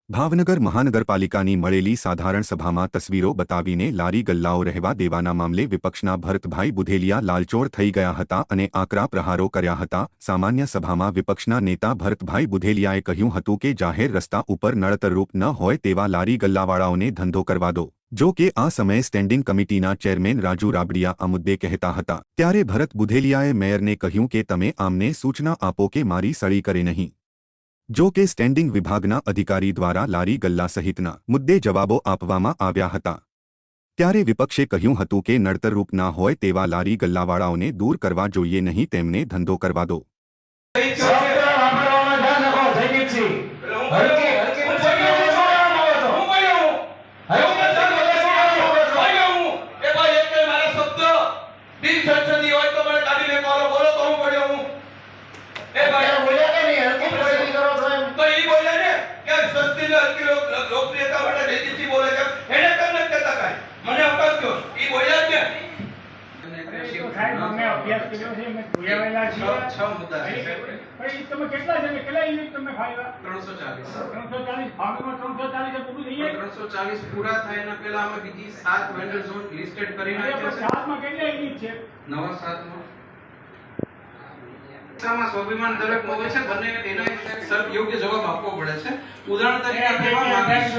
ભાવનગર મહાનગરપાલિકાની મળેલી સાધારણ સભામાં તસવીરો બતાવીને લારી ગલ્લાઓ રહેવા દેવાના મામલે વિપક્ષના ભરતભાઈ બુધેલિયા લાલચોળ થઈ ગયા હતા અને આકરા પ્રહારો કર્યા હતા। સામાન્ય સભામાં વિપક્ષના નેતા ભરતભાઈ બુધેલિયાએ કહ્યું હતું કે જાહેર રસ્તા ઉપર નડતરરૂપ ન હોય તેવા લારી ગલ્લાવાળાઓને ધંધો કરવા દો। જો કે આ સમયે સ્ટેન્ડિંગ કમિટીના ચેરમેન રાજુ રાબડિયા આ મુદ્દે કહેતા હતા ત્યારે ભરત બુધેલિયાએ મેયરને કહ્યું કે તમે આમને સૂચના આપો કે મારી સળી કરે નહીં। જો કે સ્ટેન્ડિંગ વિભાગના અધિકારી દ્વારા લારી ગલ્લા સહિતના મુદ્દે જવાબો આપવામાં આવ્યા હતા ત્યારે વિપક્ષે કહ્યું હતું કે નડતરરૂપ ના હોય તેવા લારી ગલ્લાવાળાઓને દૂર કરવા જોઈએ નહીં, તેમને ધંધો કરવા દો। લોકપ્રિયતા માટે જયદીપજી બોલે છે એને કેમ નથી કહેતા કાઈ મને અવકાશ દો ઈ બોલ્યા જ ને સાહેબ અમે અભ્યાસ કર્યો છે અમે જોયાવેલા છે 6 મુદ્દા છે ભાઈ તમે કેટલા છે કેટલા યુનિટ તમે ફાળવ્યા 340 ભાગમાં 340 પૂરું થઈ જાય 340 પૂરા થાય એના પહેલા અમે બીજી 7 વેન્ડર ઝોન લિસ્ટેડ કરી નાખ્યા છે। 7 માં કેટલા યુનિટ છે નવા 7 માં સામા સ્વાભિમાન દરેક મોગે છે બંને એનો સર યોગ્ય જવાબ આપવો પડે છે। ઉદાહરણ તરીકે કહેવા માંગીશ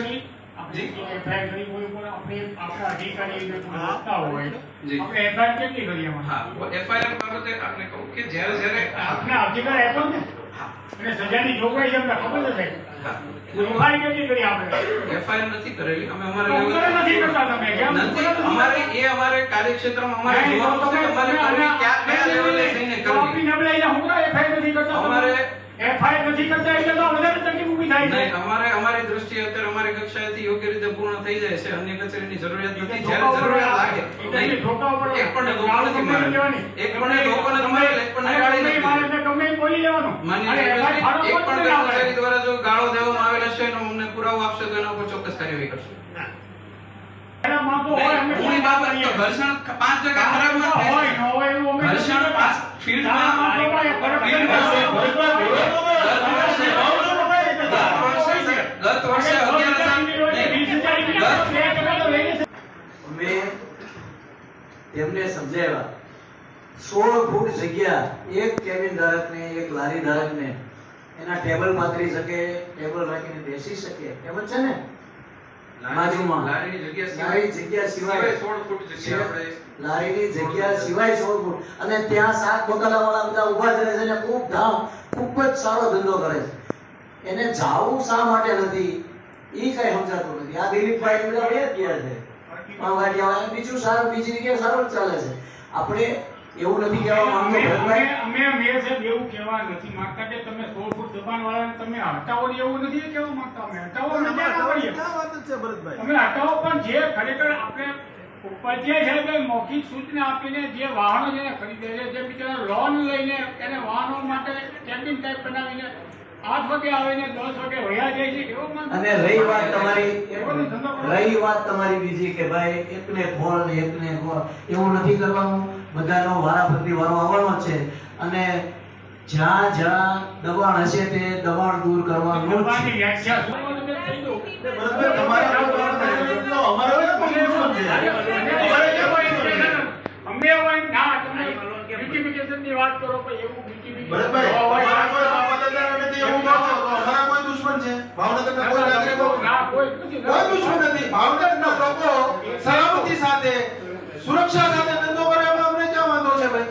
જી એફઆઈઆર કરી કોઈ ઉપર આપણે આપણા અધિકારીને આપતા હોય જી આપણે એફઆઈઆર કેટલી કરી એમાં હા એફઆઈઆર બાબતે આપને કહું કે જ્યારે આપણે અધિકાર આપ્યો ને હા અને સજાની જોગવાઈ છે તમને ખબર છે હા એફઆઈઆર કેટલી કરી આપણે એફઆઈઆર નથી કરેલી અમે અમારે નથી કરતા તમે કેમ નથી અમારે કાર્યક્ષેત્રમાં અમારે જોવાનું છે અમારે કયા લેવલે જઈને કરવી આપની નબળાઈને હું એફઆઈઆર નથી કરતા અમારે એફઆઈઆર નથી કરતા એટલે તો વધારે તકલીફ ઊભી થાય છે નહીં અમારી દ્રષ્ટિએ અત્યારે અમારી કક્ષાએથી યોગ્ય રીતે પૂર્ણ થઈ જાય છે। અન્ય કચેરીની જરૂરિયાત નથી। જ્યારે જરૂરિયાત લાગે નહીં એક પણ લોકો નથી મારે એક પણ લોકો નથી મારે એક પણ ગાળી નથી મારે ગમે બોલી લેવાનું માન્ય એક પણ કચેરી દ્વારા જો ગાળો દેવામાં આવેલ હશે એનો અમને પુરાવો આપશે તો એના ઉપર ચોક્કસ કાર્યવાહી કરશું। ઘર્ષણ 5 જગ્યા ખરાબમાં થાય છે। ઘર્ષણ 5 ફિલ્ડમાં ગત વર્ષે 11,000 મેં તેમને સમજાવ્યા 16 ફૂટ જગ્યા એક કેબિન ધારકને એક લારી ધારકને એના ટેબલ પાથરી શકે, ટેબલ રાખીને બેસી શકે, ટેબલ છે ને બાજુમાં લારીની જગ્યા સિવાય 16 ફૂટ જગ્યા આપણે લારીની જગ્યા સિવાય 16 ફૂટ અને ત્યાં શાક બકાલાવાળા બધા ઊભા છે અને ખૂબ જ સારો ધંધો કરે છે। એને જાવું શા માટે નથી ઈ કઈ સમજાતું નથી। આ દિલીપભાઈ બધા બે જ ગયા છે પાવાડિયા બીજું સારું બીજી જગ્યાએ સારું ચાલે છે। આપણે એવું નથી કહેવા માંગતો ભરતભાઈ અમે મેયર સાહેબ એવું કહેવા નથી માંગતા કે તમે 100 ફૂટ દબાણ વાળાને તમે હટાવો એવું નથી કહેવા માંગતા। અમે હટાવો નથી ભરતભાઈ અમે હટાવો પણ જે ખરેખર આપણે ઉપાધ્યાય સાહેબે મૌખિક સૂચના આપીને જે વાહનો જેને ખરીદે છે જે બિચારા લોન લઈને એને વાહનો માટે કેબિન ટાઈપ બનાવીને 8 વાગે આવીને 10 વાગે વયા જાય છે એવો અને રહી વાત તમારી બીજી કે ભાઈ એકને ખોળ ને એકને ખોળ એવું નથી કરવાનું। બધાનો વારાફરતી વારો આવવાનો છે અને જ્યાં જ્યાં દબાણ હશે તે દબાણ દૂર કરવાનું છે। વાત કરો પણ એવું સલામતી સાથે સુરક્ષા સાથે ધંધો કરે એમાં અમને ક્યાં વાંધો છે ભાઈ?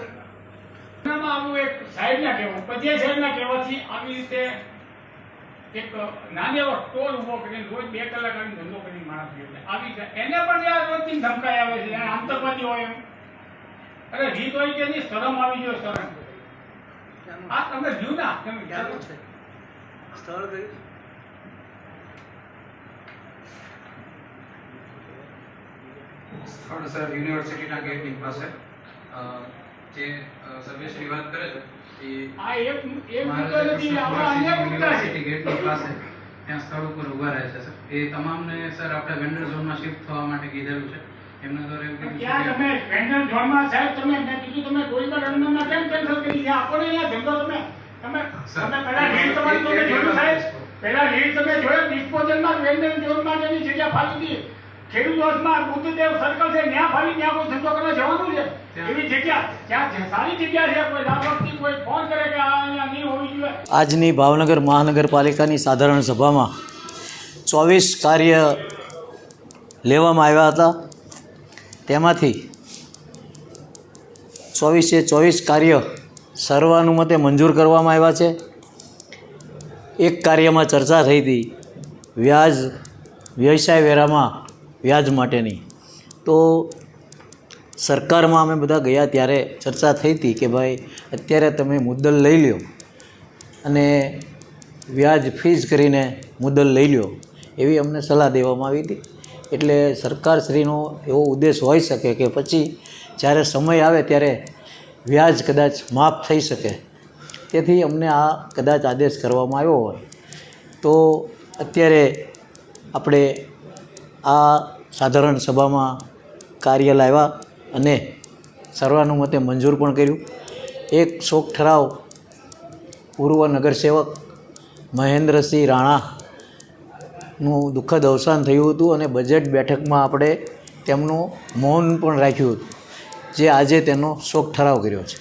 આવું એક સાહેબના કહેવું પતિયા સાહેબના કહેવાથી આવી રીતે એક નાની એવો સ્ટોલ ઉભો કરીને રોજ 2 કલાક આવીને ધંધો કરીને માણસ એટલે આવી જાય એને પણ ત્યાં રોજથી ધમકાઈ આવે છે આતંકવાદી હોય એમ અરે રીત હોય કે નહીં શરમ આવી જોઈએ શરમ। આ તમે જોયું ના તમે ખ્યાલ છે સ્થળ કયું સ્થળ સર યુનિવર્સિટીના ગેટની પાસે જે સર્વેશ્રી વાત કરે છે આ એક મુદ્દો નથી આવા અનેક મુદ્દા છે ગેટની પાસે ત્યાં સ્થળ ઉપર ઊભા રહે છે સર। એ તમામને સર આપણે વેન્ડર ઝોનમાં શિફ્ટ થવા માટે કીધેલું છે। એમના દ્વારા એવું કીધું ક્યાં તમે વેન્ડર ઝોનમાં સાહેબ તમે મેં કીધું તમે કોઈ પણ રંગમાં કેમ કેન્સલ કરી છે આપણને અહીંયા ધંધો તમે તમે પહેલા લીડ તમારી તમે જોયું સાહેબ પહેલા લીડ તમે જોયો ડિસ્પોઝલમાં જગ્યા ફાળી હતી ખેડૂત હોસ્ટમાં બુદ્ધદેવ સર્કલ છે ત્યાં ફાળી ત્યાં કોઈ ધંધો કરવા જવાનું છે એવી જગ્યા ત્યાં સારી જગ્યા છે કોઈ લાભાર્થી કોઈ ફોન કરે કે આ અહીંયા નહીં હોવી જોઈએ. આજની ભાવનગર મહાનગરપાલિકાની સાધારણ સભામાં 24 કાર્ય લેવામાં આવ્યા હતા. તેમાંથી 24 કાર્ય સર્વાનુમતે મંજૂર કરવામાં આવ્યા છે. એક કાર્યમાં ચર્ચા થઈ હતી વ્યવસાય વેરામાં વ્યાજ માટેની. તો સરકારમાં અમે બધા ગયા ત્યારે ચર્ચા થઈ હતી કે ભાઈ અત્યારે તમે મુદ્દલ લઈ લ્યો અને વ્યાજ ફીસ કરીને મુદ્દલ લઈ લ્યો એવી અમને સલાહ દેવામાં આવી હતી. એટલે સરકારશ્રીનો એવો ઉદ્દેશ હોઈ શકે કે પછી જ્યારે સમય આવે ત્યારે વ્યાજ કદાચ માફ થઈ શકે, તેથી અમને આ કદાચ આદેશ કરવામાં આવ્યો હોય. તો અત્યારે આપણે આ સાધારણ સભામાં કાર્ય લાવ્યા અને સર્વાનુમતે મંજૂર પણ કર્યું. એક શોક ઠરાવ પૂર્વ નગરસેવક મહેન્દ્રસિંહ રાણાનું દુઃખદ અવસાન થયું હતું અને બજેટ બેઠકમાં આપણે તેમનું મૌન પણ રાખ્યું હતું, જે આજે તેનો શોક ઠરાવ કર્યો છે.